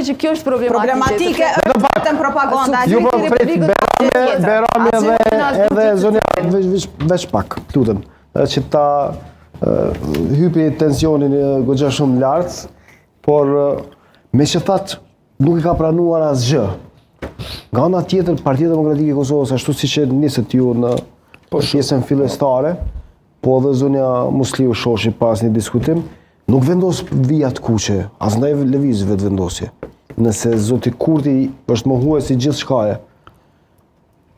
që kjo është problematike është vetëm propaganda. Ju po prit Berami edhe zonja veç pak, lutem, që ta hypi tensionin goxha shumë lart, por me që thatë nuk i ka pranuar asgjë. Nga ana tjetër, Partia Demokratike e Kosovës, ashtu siç e nisët ju në pjesën fillestare, po edhe zonja Musliu shoshi pas një diskutim, nuk vendos vija të kuqe, as ndaj lëvizjeve të vendosje. Nëse zoti Kurti është mohues si gjithë shkaje,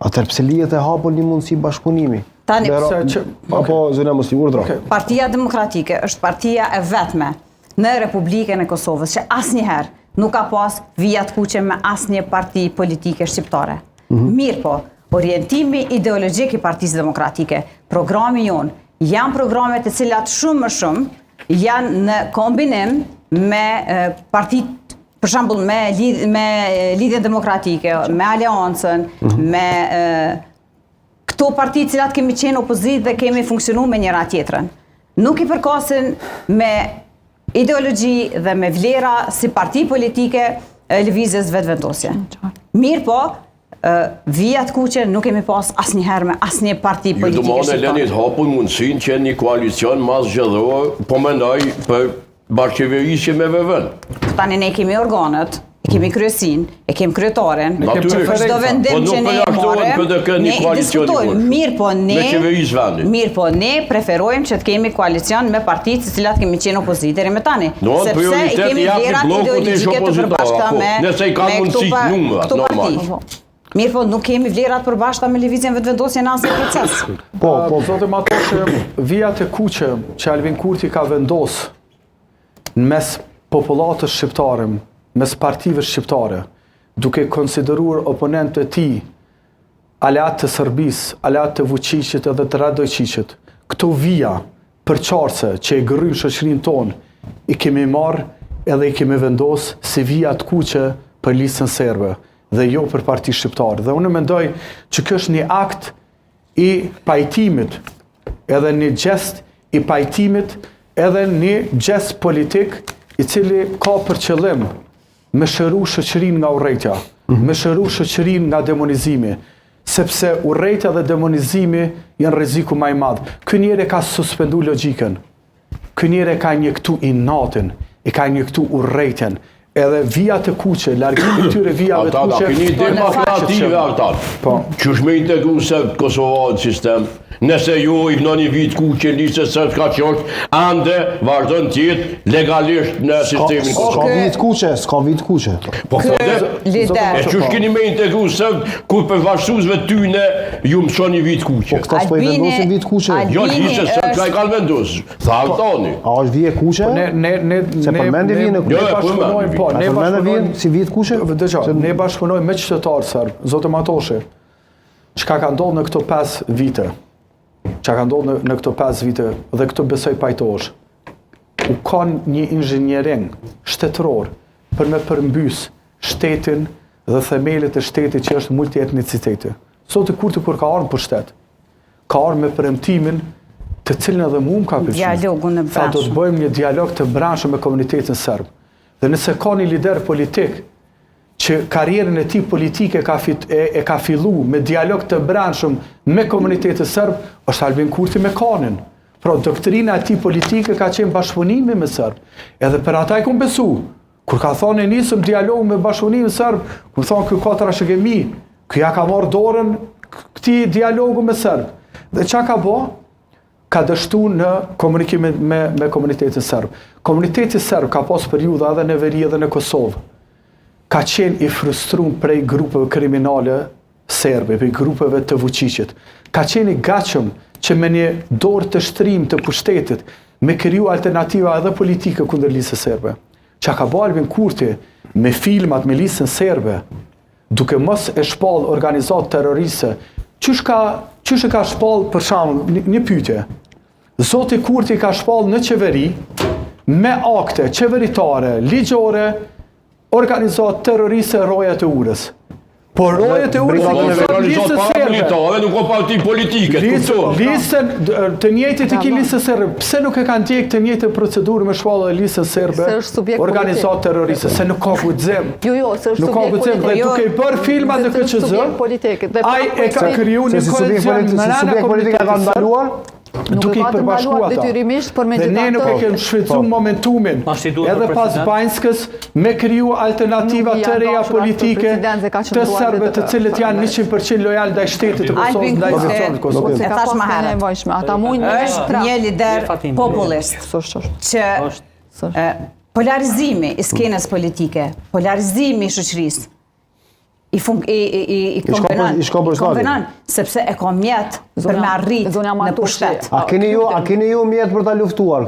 atër pse lihet e hapur një mundësi bashkëpunimi? Tani, apo zonja Musliu, urdhro. Partia Demokratike është partia e vetme në Republikën e Kosovës që asnjëherë nuk ka pas vija të kuqe me asnjë parti politike shqiptare. Mirë po, orientimi ideologjik i Partisë Demokratike, programi jonë, janë programet e cilat shumë më shumë janë në kombinim me partitë, për shembull me Lidhjen Demokratike, me Aleancën, me këto partitë cilat kemi qenë opozitë dhe kemi funksionuar me njëra tjetrën. Nuk i përkasin me ideologji dhe me vlera si parti politike lëvizjes vetëvendosje. Mirë po, vijat kuqe nuk kemi pas asnjëherë me asnjë parti politike shqiptare. Ju leni të hapun mundësinë që një koalicion mas zgjedhor, po mendoj për bashkëqeverisje me VV-n. Tani ne kemi organet, e kemi kryesin, e kemi kryetaren, për çdo vendim që ne marrim, ne diskutojmë. Mirë po, ne preferojmë që të kemi koalicion me partitë të cilat kemi qenë opozitë deri më tani, sepse i kemi vlerat ideologjike të përbashkëta me këto parti. Mirë po, nuk kemi vlerat përbashkëta me lëvizjen vetëvendosje në asnjë proces. Po, zotë Matoshe, vijat e kuqe që Albin Kurti ka vendos në mes popullatës shqiptare, mes partive shqiptare, duke konsideruar oponentët e tij, aleat të Serbisë, aleat të Vučićit edhe të Radojčićit, këto vija përçarse që e gërryn shoqërinë tonë, i kemi marrë edhe i kemi vendos si vija të kuqe për listën serbe dhe jo për parti shqiptare. Dhe unë mendoj që kjo është një akt i pajtimit, edhe një gest i pajtimit, edhe një gest politik i cili ka për qëllim me shëru shoqërinë nga urrejtja, me shëru shoqërinë nga demonizimi, sepse urrejtja dhe demonizimi janë rreziku më i madh. Ky njeri ka suspendu logjikën. Ky njeri ka injektu inatin, i ka injektu urrejtjen. Edhe vijat e kuqe, largimi këtyre vijave të kuqe. Ata keni demokrative ata. Qysh me integru se Kosova në sistem? Nëse ju i vëno një vit kuqe listës së ka qosht, ande vazhdon të jetë legalisht në sistemin Kosovë. S'ka vit kuqe. Po e qysh keni me integru se kur për vazhduesve tyne ju më çon një vit kuqe. Po s'po i vendosin vit kuqe. Jo listës së ka i kanë vendosur. Tha Altoni. A është vije kuqe? Se përmendi vjen e Po, ne bashkëpunojmë si vit kuqe? Ne bashkëpunojmë me qytetarë serb, zotë Matoshe. Çka ka ndodhur në këto 5 vite? Çka ka ndodhur në këto 5 vite dhe këto besoj pajtohesh. U kanë një inxhiniering shtetëror për me përmbys shtetin dhe themelet e shtetit që është multietniciteti. Zoti Kurti kur ka ardhur në pushtet, ka ardhur me premtimin të cilin edhe mua më ka pëlqyer. Dialogun e brendshëm. Sa do të bëjmë një dialog të brendshëm me komunitetin serb. Dhe nëse ka një lider politik që karrierën e tij politike e ka fillu me dialog të brendshëm me komunitetin serb, është Albin Kurti me Kanin. Pra doktrina e tij politike ka qenë bashkëpunimi me serb. Edhe për ata i kum besu. Kur ka thonë nisëm dialog me bashkëpunimin serb, kur thonë ky ka trashëgimi, ky ja ka marrë dorën këtij dialogu me serb. Dhe çka ka bë? Ka dështu në komunikim me komunitetin serb. Komuniteti serb ka pas periudha edhe në veri edhe në Kosovë. Ka qenë i frustruar prej grupeve kriminale serbe, prej grupeve të Vučićit. Ka qenë i gatshëm që me një dorë të shtrim të pushtetit me kriju alternativa edhe politike kundër listës serbe. Çka ka bërë Albin Kurti me filmat me listën serbe, duke mos e shpall organizatë terroriste, qysh e ka shpall për shembull një pyetje. Zoti Kurti ka shpall në qeveri me akte qeveritare, ligjore, organizatë terroriste Roja të Urës. Por rojet e urës Organizat paramilitare, nuk ka parti politike. Listën të njëjtit e ki listën serbe. Pse nuk e kanë ndjek të njëjtë procedurë me shpallë e listën serbe? Organizat terroriste, se nuk ka guxim. Jo, se është nuk ka guxim dhe duke i bërë filma dhe KQZ, ai e ka kriju një koalicion me rana komunitetit. Nuk e ka të ndaluar detyrimisht, por me dhe ne nuk e kemi shfrytzuar momentumin edhe pas Banjskës me kriju alternativa të reja politike të serbëve të cilët janë 100% lojal ndaj shtetit të Kosovës, ndaj zonë të Kosovës. E thash më herët. Është një lider populist që polarizimi i skenës politike, polarizimi i shoqërisë i konvenon, sepse e ka mjet për me arrit në pushtet. A keni ju mjet për ta luftuar këtë?